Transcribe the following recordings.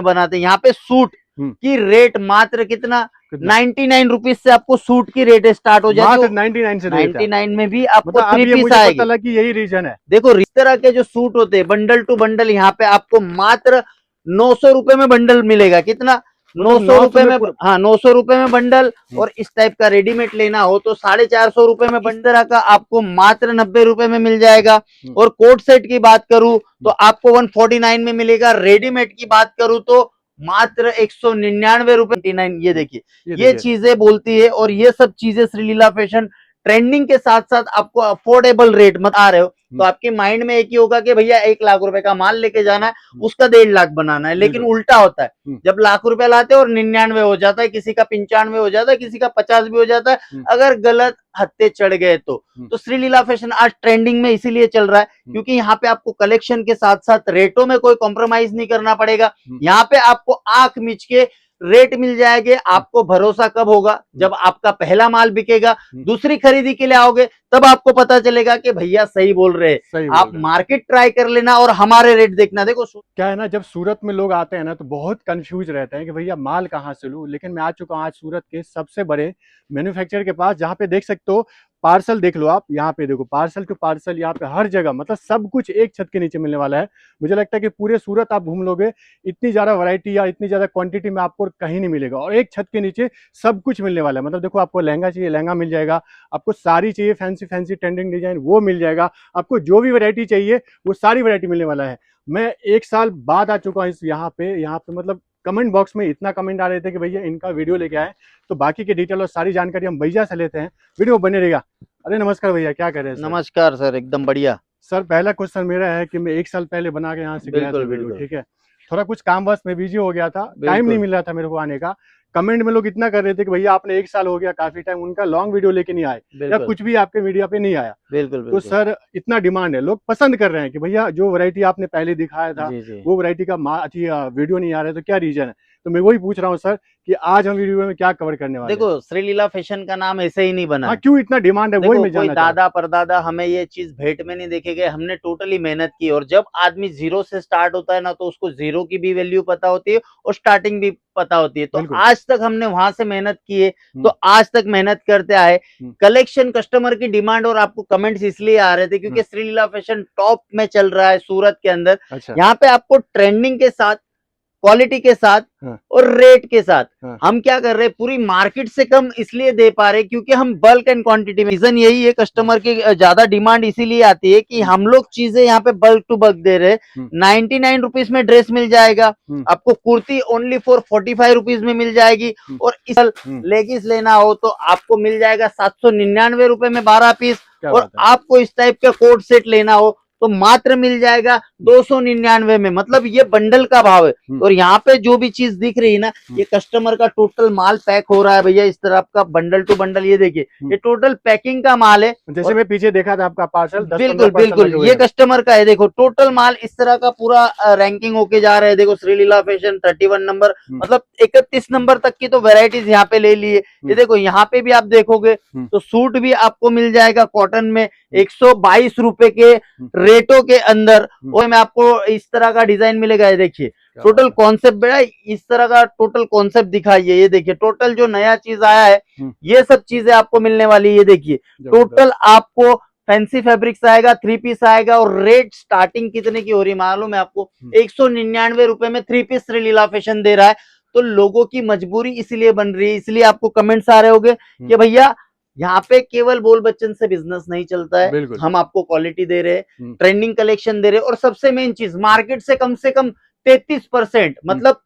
बनाते हैं। यहाँ पे सूट की रेट मात्र कितना 99 रुपीज से आपको सूट की रेट स्टार्ट हो जाती है। 99 से 99 में भी आपको मतलब थ्री पीस मुझे आएगी। पता लगा कि यही रीजन है। देखो इस तरह के जो सूट होते हैं बंडल टू बंडल, यहाँ पे आपको मात्र 900 रुपए में बंडल मिलेगा। कितना 900 रुपए में, हाँ 900 रुपए में बंडल। और इस टाइप का रेडीमेड लेना हो तो 450 रुपए में बंडल तरह का आपको मात्र 90 रुपए में मिल जाएगा। और कोट सेट की बात करूं तो आपको 149 में मिलेगा। रेडीमेड की बात करूं तो मात्र 199 रुपए 99। ये देखिए ये चीजें बोलती है। और ये सब चीजें श्रीलीला फैशन ट्रेंडिंग के साथ साथ आपको अफोर्डेबल रेट मत आ रहे हो तो आपके माइंड में एक ही होगा कि भैया 1 लाख रुपए का माल लेके जाना है, उसका 1.5 लाख बनाना है। लेकिन उल्टा होता है, जब लाख रुपए लाते हैं और 99 हो जाता है, किसी का 95 हो जाता है, किसी का 50 भी हो जाता है, अगर गलत हत्ते चढ़ गए तो श्रीलीला फैशन आज ट्रेंडिंग में इसीलिए चल रहा है क्योंकि यहाँ पे आपको कलेक्शन के साथ साथ रेटों में कोई कॉम्प्रोमाइज नहीं करना पड़ेगा। यहाँ पे आपको आंख मिच के रेट मिल जाएंगे। आपको भरोसा कब होगा? जब आपका पहला माल बिकेगा, दूसरी खरीदी के लिए आओगे तब आपको पता चलेगा कि भैया सही बोल रहे हैं। आप मार्केट ट्राई कर लेना और हमारे रेट देखना। देखो क्या है ना, जब सूरत में लोग आते हैं ना तो बहुत कंफ्यूज रहते हैं कि भैया माल कहाँ से लूं। लेकिन मैं आ चुका हूँ आज सूरत के सबसे बड़े मैन्युफैक्चरर के पास, जहाँ पे देख सकते हो पार्सल देख लो आप। यहाँ पे देखो पार्सल टू पार्सल, यहाँ पे हर जगह मतलब सब कुछ एक छत के नीचे मिलने वाला है। मुझे लगता है कि पूरे सूरत आप घूम लोगे, इतनी ज्यादा वैरायटी या इतनी ज्यादा क्वांटिटी में आपको कहीं नहीं मिलेगा। और एक छत के नीचे सब कुछ मिलने वाला है। मतलब देखो आपको लहंगा चाहिए लहंगा मिल जाएगा, आपको साड़ी चाहिए फैंसी फैंसी ट्रेंडिंग डिजाइन वो मिल जाएगा, आपको जो भी वैरायटी चाहिए वो सारी वैरायटी मिलने वाला है। मैं 1 साल बाद आ चुका हूँ इस यहाँ पे मतलब कमेंट बॉक्स में इतना कमेंट आ रहे थे कि भैया इनका वीडियो लेके आए। तो बाकी के डिटेल और सारी जानकारी हम भैया से लेते हैं, वीडियो बने रहेगा। अरे नमस्कार भैया, क्या कर रहे हैं? नमस्कार सर, एकदम बढ़िया। सर पहला क्वेश्चन मेरा है कि मैं 1 साल पहले बना के यहाँ से गया था वीडियो, ठीक है। थोड़ा कुछ काम बस में बिजी हो गया था, टाइम नहीं मिल रहा था मेरे को आने का। कमेंट में लोग इतना कर रहे थे कि भैया आपने 1 साल हो गया, काफी टाइम उनका लॉन्ग वीडियो लेके नहीं आए या कुछ भी आपके मीडिया पे नहीं आया। तो सर इतना डिमांड है, लोग पसंद कर रहे हैं कि भैया जो वैरायटी आपने पहले दिखाया था वो वैरायटी का वीडियो नहीं आ रहा है, तो क्या रीजन है? तो मैं वही पूछ रहा हूँ सर कि आज हम वीडियो में क्या कवर करने वाले हैं। देखो श्रीलीला फैशन का नाम ऐसे ही नहीं बना। क्यों इतना डिमांड है? वही मैं जानना चाहता हूं। दादा परदादा हमें ये चीज भेंट में नहीं देखे गए, हमने टोटली मेहनत की। और जब आदमी जीरो से स्टार्ट होता है ना तो उसको जीरो की भी वैल्यू पता होती है और स्टार्टिंग भी पता होती है। तो आज तक हमने वहां से मेहनत की है, तो आज तक मेहनत करते आए। कलेक्शन, कस्टमर की डिमांड और आपको कमेंट्स इसलिए आ रहे थे क्योंकि श्रीलीला फैशन टॉप में चल रहा है सूरत के अंदर। यहाँ पे आपको ट्रेंडिंग के साथ, क्वालिटी के साथ और रेट के साथ हम क्या कर रहे हैं, पूरी मार्केट से कम इसलिए दे पा रहे क्योंकि हम बल्क एंड क्वांटिटी में। रीजन यही है, कस्टमर की ज्यादा डिमांड इसीलिए आती है कि हम लोग चीजें यहाँ पे बल्क टू बल्क दे रहे हैं। 99 रुपीज में ड्रेस मिल जाएगा आपको, कुर्ती ओनली फॉर 45 रुपीज में मिल जाएगी। और इस लेगिंस लेना हो तो आपको मिल जाएगा 799 रुपए में 12 पीस। और आपको इस टाइप का कोट सेट लेना हो तो मात्र मिल जाएगा 299 में। मतलब ये बंडल का भाव है। और यहाँ पे जो भी चीज दिख रही है ना, ये कस्टमर का टोटल माल पैक हो रहा है भैया इस तरह का बंडल टू बंडल। ये देखिए ये टोटल पैकिंग का माल है। जैसे मैं पीछे देखा था आपका पार्सल, बिल्कुल ये कस्टमर का है। देखो टोटल माल इस तरह का पूरा रैंकिंग होके जा रहा है। देखो श्रीलीला फैशन 31 नंबर, मतलब 31 नंबर तक की तो वेराइटीज यहाँ पे ले लिए। ये देखो यहाँ पे भी आप देखोगे तो सूट भी आपको मिल जाएगा कॉटन में 122 रुपए के रेटों के अंदर। और मैं आपको इस तरह का डिजाइन मिलेगा। ये देखिए टोटल कॉन्सेप्ट बेटा इस तरह का टोटल कॉन्सेप्ट दिखाइए। ये देखिए टोटल जो नया चीज आया है ये सब चीजें आपको मिलने वाली है। ये देखिए टोटल आपको फैंसी फैब्रिक्स आएगा, 3 पीस आएगा। और रेट स्टार्टिंग कितने की हो रही है मालूम है आपको? 199 रुपए में 3 पीस श्रीलीला फैशन दे रहा है। तो लोगों की मजबूरी इसलिए बन रही है, इसलिए आपको कमेंट्स आ रहे होंगे कि भैया यहाँ पे केवल बोल बच्चन से बिजनेस नहीं चलता है, हम आपको क्वालिटी दे रहे हैं, ट्रेंडिंग कलेक्शन दे रहे हैं। और सबसे मेन चीज, मार्केट से कम 33% मतलब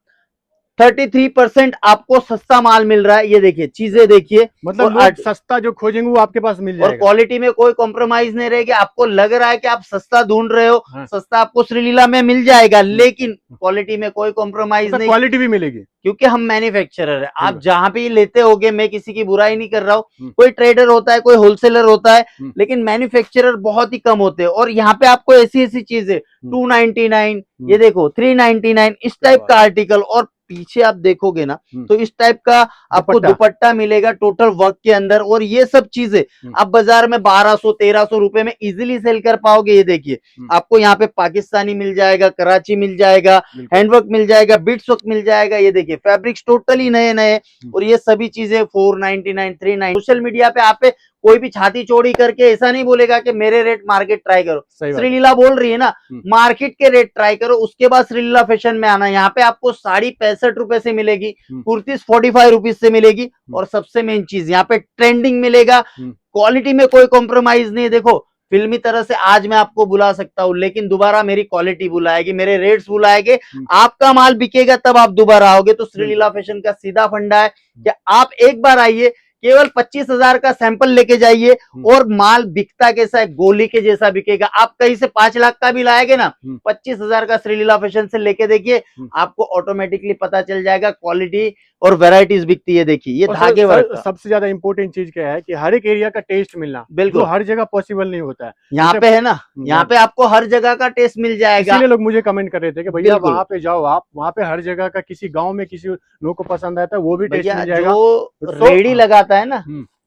33% आपको सस्ता माल मिल रहा है। ये देखिए चीजें देखिए, मतलब सस्ता जो खोजेंगे वो आपके पास मिल जाएगा। और क्वालिटी में कोई कॉम्प्रोमाइज नहीं रहेगी। आपको लग रहा है कि आप सस्ता ढूंढ रहे हो, सस्ता आपको श्रीलीला में मिल जाएगा, लेकिन क्वालिटी में कोई कॉम्प्रोमाइज नहीं। क्वालिटी भी मिलेगी क्योंकि हम मैन्युफैक्चरर है। आप जहां भी लेते होगे, मैं किसी की बुराई नहीं कर रहा हूँ, कोई ट्रेडर होता है, कोई होलसेलर होता है, लेकिन मैन्युफैक्चरर बहुत ही कम होते हैं। और यहाँ पे आपको ऐसी ऐसी चीजें 299, ये देखो 399 इस टाइप का आर्टिकल, और पीछे आप देखोगे ना हम्म। तो इस टाइप का आपको दुपट्टा। दुपट्टा मिलेगा टोटल वर्क के अंदर, और ये सब चीजें आप बाजार में 1200-1300 रुपए में इजीली सेल कर पाओगे। ये देखिए आपको यहाँ पे पाकिस्तानी मिल जाएगा, कराची मिल जाएगा, बिल्कुल। हैंडवर्क मिल जाएगा, बिट्स वर्क मिल जाएगा। ये देखिए फैब्रिक्स टोटली नए नए, और ये सभी चीजें 499 399। सोशल मीडिया पे आप कोई भी छाती चौड़ी करके ऐसा नहीं बोलेगा कि मेरे रेट मार्केट ट्राई करो। सही बात है। श्रीलीला बोल रही है ना मार्केट के रेट ट्राई करो, उसके बाद श्रीलीला फैशन में आना। यहाँ पे आपको साड़ी 65 रुपए से मिलेगी, कुर्ती 45 रुपीज से मिलेगी, और सबसे मेन चीज यहाँ पे ट्रेंडिंग मिलेगा। क्वालिटी में कोई कॉम्प्रोमाइज नहीं है। देखो फिल्मी तरह से आज मैं आपको बुला सकता हूँ, लेकिन दोबारा मेरी क्वालिटी बुलाएगी, मेरे रेट्स बुलाएंगे, आपका माल बिकेगा तब आप दोबारा आओगे। तो श्रीलीला फैशन का सीधा फंडा है कि आप एक बार आइए, केवल 25,000 का सैंपल लेके जाइए, और माल बिकता कैसा है, गोली के जैसा बिकेगा। आप कहीं से 5 लाख का भी लाएंगे ना, 25,000 का श्रीलीला फैशन से लेके देखिए, आपको ऑटोमेटिकली पता चल जाएगा क्वालिटी और वैरायटीज बिकती है। देखिए ये धागे वर्क का। सबसे ज्यादा इंपॉर्टेंट चीज क्या है कि हर एक एरिया का टेस्ट मिलना, बिल्कुल जो हर जगह पॉसिबल नहीं होता है। यहाँ पे है ना, यहाँ पे आपको हर जगह का टेस्ट मिल जाएगा। इसीलिए लोग मुझे कमेंट कर रहे थे कि भैया वहाँ पे जाओ, आप वहाँ पे हर जगह का किसी गांव में किसी लोगों को पसंद आता है वो भी टेस्ट मिल जाएगा। जो रेडी लगाता है ना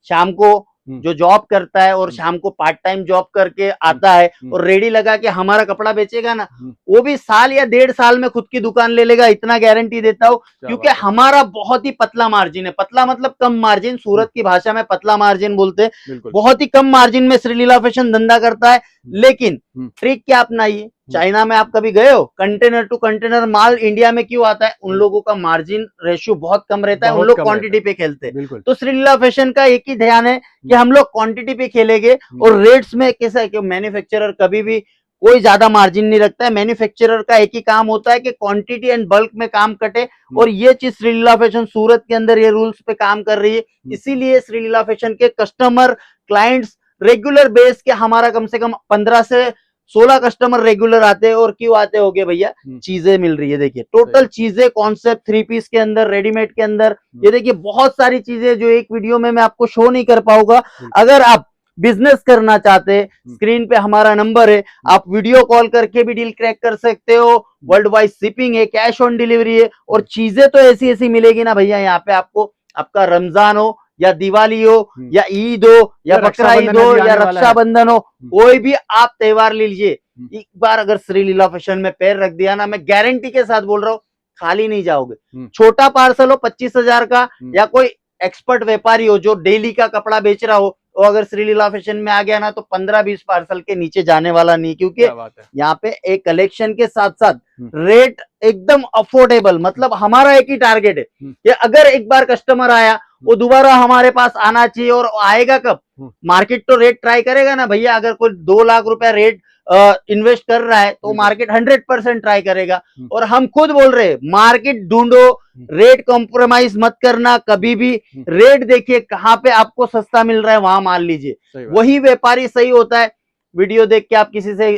शाम को, जो जॉब करता है और शाम को पार्ट टाइम जॉब करके आता है और रेडी लगा के हमारा कपड़ा बेचेगा ना, वो भी साल या 1.5 साल में खुद की दुकान ले लेगा, इतना गारंटी देता हूँ। क्योंकि हमारा बहुत ही पतला मार्जिन है। पतला मतलब कम मार्जिन, सूरत की भाषा में पतला मार्जिन बोलते हैं। बहुत ही कम मार्जिन में श्रीलीला फैशन धंधा करता है। लेकिन ट्रिक क्या अपनाइए, चाइना में आप कभी गए हो, कंटेनर टू कंटेनर माल इंडिया में क्यों आता है? उन लोगों का मार्जिन रेशियो बहुत कम रहता है, उन लोग क्वांटिटी पे खेलते हैं। तो श्रीलीला फैशन का एक ही ध्यान है कि हम लोग क्वांटिटी पे खेलेंगे, और रेट्स में कैसा है कि मैन्युफैक्चरर कभी भी कोई ज्यादा मार्जिन नहीं रखता है। मैन्युफैक्चरर का एक ही काम होता है कि क्वांटिटी एंड बल्क में काम कटे, और ये चीज श्रीलीला फैशन सूरत के अंदर ये रूल्स पे काम कर रही है। इसीलिए श्रीलीला फैशन के कस्टमर क्लाइंट्स रेगुलर बेस के हमारा कम से कम 15 से 16 कस्टमर रेगुलर आते हैं। और क्यों आते होंगे भैया? चीजें मिल रही है। देखिए टोटल चीजें, कॉन्सेप्ट 3 पीस के अंदर, रेडीमेड के अंदर, ये देखिए बहुत सारी चीजें जो एक वीडियो में मैं आपको शो नहीं कर पाऊंगा। अगर आप बिजनेस करना चाहते हैं, स्क्रीन पे हमारा नंबर है, आप वीडियो कॉल करके भी डील क्रैक कर सकते हो। वर्ल्ड वाइड शिपिंग है, कैश ऑन डिलीवरी है, और चीजें तो ऐसी ऐसी मिलेगी ना भैया। यहाँ पे आपको आपका रमजान हो या दिवाली हो या ईद हो या बकरा ईद हो या रक्षाबंधन हो, कोई भी आप त्योहार ले लीजिए, एक बार अगर श्रीलीला फैशन में पैर रख दिया ना, मैं गारंटी के साथ बोल रहा हूँ, खाली नहीं जाओगे। छोटा पार्सल हो 25,000 का, या कोई एक्सपर्ट व्यापारी हो जो डेली का कपड़ा बेच रहा हो, तो अगर श्रीलीला फैशन में आ गया ना, तो 15-20 पार्सल के नीचे जाने वाला नहीं। क्योंकि यहाँ पे एक कलेक्शन के साथ साथ रेट एकदम अफोर्डेबल। मतलब हमारा एक ही टारगेट है कि अगर एक बार कस्टमर आया, वो दोबारा हमारे पास आना चाहिए। और आएगा कब? मार्केट तो रेट ट्राई करेगा ना भैया। अगर कोई 2 लाख रुपया रेट इन्वेस्ट कर रहा है, तो मार्केट 100% ट्राई करेगा। और हम खुद बोल रहे हैं, मार्केट ढूंढो, रेट कॉम्प्रोमाइज मत करना कभी भी। रेट देखिए कहाँ पे आपको सस्ता मिल रहा है, वहां मान लीजिए। वही व्यापारी सही होता है। वीडियो देख के आप किसी से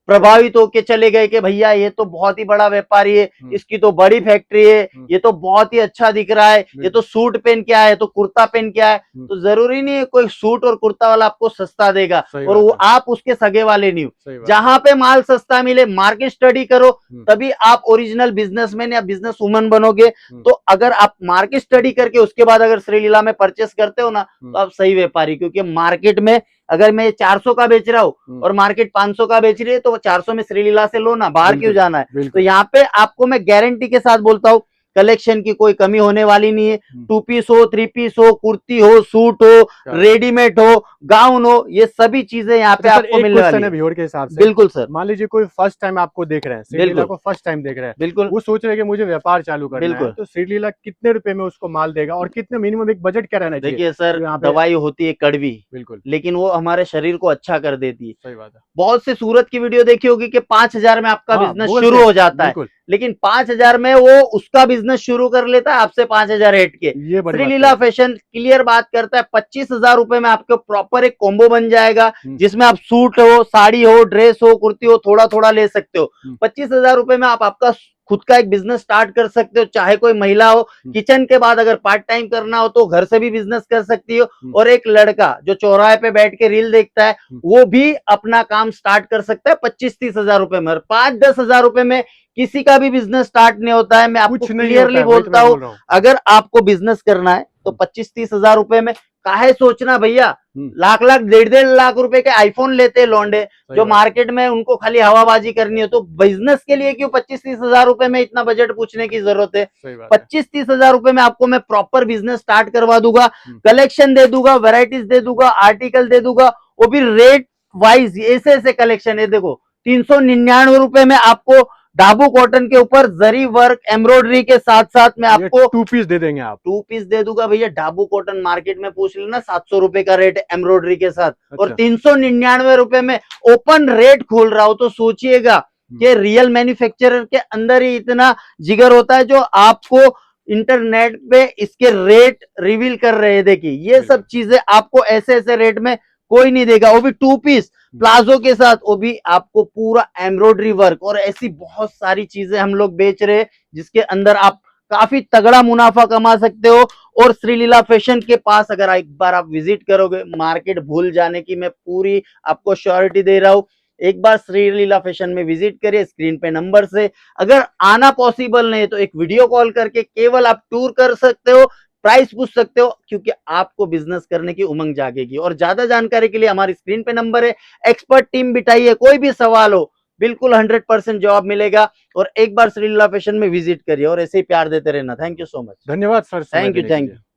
प्रभावित होके चले गए कि भैया ये तो बहुत ही बड़ा व्यापारी है, इसकी तो बड़ी फैक्ट्री है, ये तो बहुत ही अच्छा दिख रहा है, ये तो सूट पहन के आया है, तो कुर्ता पहन के आया है। तो जरूरी नहीं है कोई सूट और कुर्ता वाला आपको सस्ता देगा और वो आप उसके सगे वाले नहीं हो। जहां पे माल सस्ता मिले, मार्केट स्टडी करो, तभी आप ओरिजिनल बिजनेसमैन या बिजनेस वुमन बनोगे। तो अगर आप मार्केट स्टडी करके उसके बाद अगर श्रीलीला में परचेस करते हो ना, तो आप सही व्यापारी। क्योंकि मार्केट में अगर मैं 400 का बेच रहा हूँ और मार्केट 500 का बेच रही है, तो 400 में श्रीलीला से लो ना, बाहर क्यों जाना है? तो यहाँ पे आपको मैं गारंटी के साथ बोलता हूँ, कलेक्शन की कोई कमी होने वाली नहीं है। 2 पीस हो, 3 पीस हो, कुर्ती हो, सूट हो, रेडीमेड हो, गाउन हो, ये सभी चीजें यहाँ पे आपको मिलने वाली है। व्यूअर के हिसाब से बिल्कुल सर, मान लीजिए कोई फर्स्ट टाइम आपको देख रहे हैं, श्रीलीला को फर्स्ट टाइम देख रहे हैं, बिल्कुल वो सोच रहे हैं कि मुझे व्यापार चालू करना है, तो श्रीलीला कितने रुपए में उसको माल देगा और कितने मिनिमम एक बजट क्या रहना चाहिए? देखिए सर, दवाई होती है कड़वी, बिल्कुल, लेकिन वो हमारे शरीर को अच्छा कर देती है। सही बात है। बहुत से सूरत की वीडियो देखी होगी कि 5,000 में आपका बिजनेस शुरू हो जाता है, लेकिन 5,000 में वो उसका बिजनेस शुरू कर लेता है आपसे 5,000 हट के। श्रीलीला फैशन क्लियर बात करता है, 25,000 रुपए में आपके प्रॉपर एक कॉम्बो बन जाएगा, जिसमें आप सूट हो, साड़ी हो, ड्रेस हो, कुर्ती हो, थोड़ा थोड़ा ले सकते हो। 25,000 रुपए में आप आपका खुद का एक बिजनेस स्टार्ट कर सकते हो, चाहे कोई महिला हो किचन के बाद अगर पार्ट टाइम करना हो तो घर से भी बिजनेस कर सकती हो, और एक लड़का जो चौराहे पे बैठ के रील देखता है वो भी अपना काम स्टार्ट कर सकता है 25-30 हजार रुपए में। और 5-10 हजार रुपए में किसी का भी बिजनेस स्टार्ट नहीं होता है। मैं आपको कुछ नहीं क्लियरली होता है, वही तो बोलता मैं हूँ, बोल रहा हूँ। अगर आपको बिजनेस करना है तो 25-30 हजार रुपए में काहे सोचना भैया। लाख लाख 1.5 लाख रुपए के आईफोन लेते हैं लौंडे, जो मार्केट में उनको खाली हवाबाजी करनी हो। तो बिजनेस के लिए क्यों 25-30 हजार रुपए में इतना बजट पूछने की जरूरत है। 25-30 हजार रुपए में आपको मैं प्रॉपर बिजनेस स्टार्ट करवा दूंगा, कलेक्शन दे दूंगा, वेराइटीज दे दूंगा, आर्टिकल दे दूंगा, वो भी रेट वाइज ऐसे ऐसे कलेक्शन है। देखो 399 रुपए में आपको डाबू कॉटन के ऊपर जरी वर्क एम्ब्रॉयडरी के साथ साथ में आपको 2 पीस दे देंगे आप। 2 पीस दे दूंगा भैया। डाबू कॉटन मार्केट में पूछ लेना 700 रुपए का रेट एम्ब्रॉयडरी के साथ, और 399 रुपए में ओपन रेट खोल रहा हूं। तो सोचिएगा कि रियल मैन्युफैक्चरर के अंदर ही इतना जिगर होता है जो आपको इंटरनेट पे इसके रेट रिवील कर रहे हैं। देखिए ये सब चीजें आपको ऐसे ऐसे रेट में कोई नहीं देगा, वो भी 2 पीस प्लाजो के साथ, वो भी आपको पूरा एम्ब्रॉयडरी वर्क। और ऐसी बहुत सारी चीजें हम लोग बेच रहे हैं जिसके अंदर आप काफी तगड़ा मुनाफा कमा सकते हो। और श्रीलीला फैशन के पास अगर एक बार आप विजिट करोगे, मार्केट भूल जाने की मैं पूरी आपको श्योरिटी दे रहा हूं। एक बार श्रीलीला फैशन में विजिट करिए, स्क्रीन पे नंबर से। अगर आना पॉसिबल नहीं है तो एक वीडियो कॉल करके केवल आप टूर कर सकते हो, प्राइस पूछ सकते हो, क्योंकि आपको बिजनेस करने की उमंग जागेगी। और ज्यादा जानकारी के लिए हमारी स्क्रीन पे नंबर है, एक्सपर्ट टीम बिठाइए, कोई भी सवाल हो बिल्कुल 100% जवाब मिलेगा। और एक बार श्रीलीला फैशन में विजिट करिए और ऐसे ही प्यार देते रहना। Thank you so much. धन्यवाद सर। Thank you.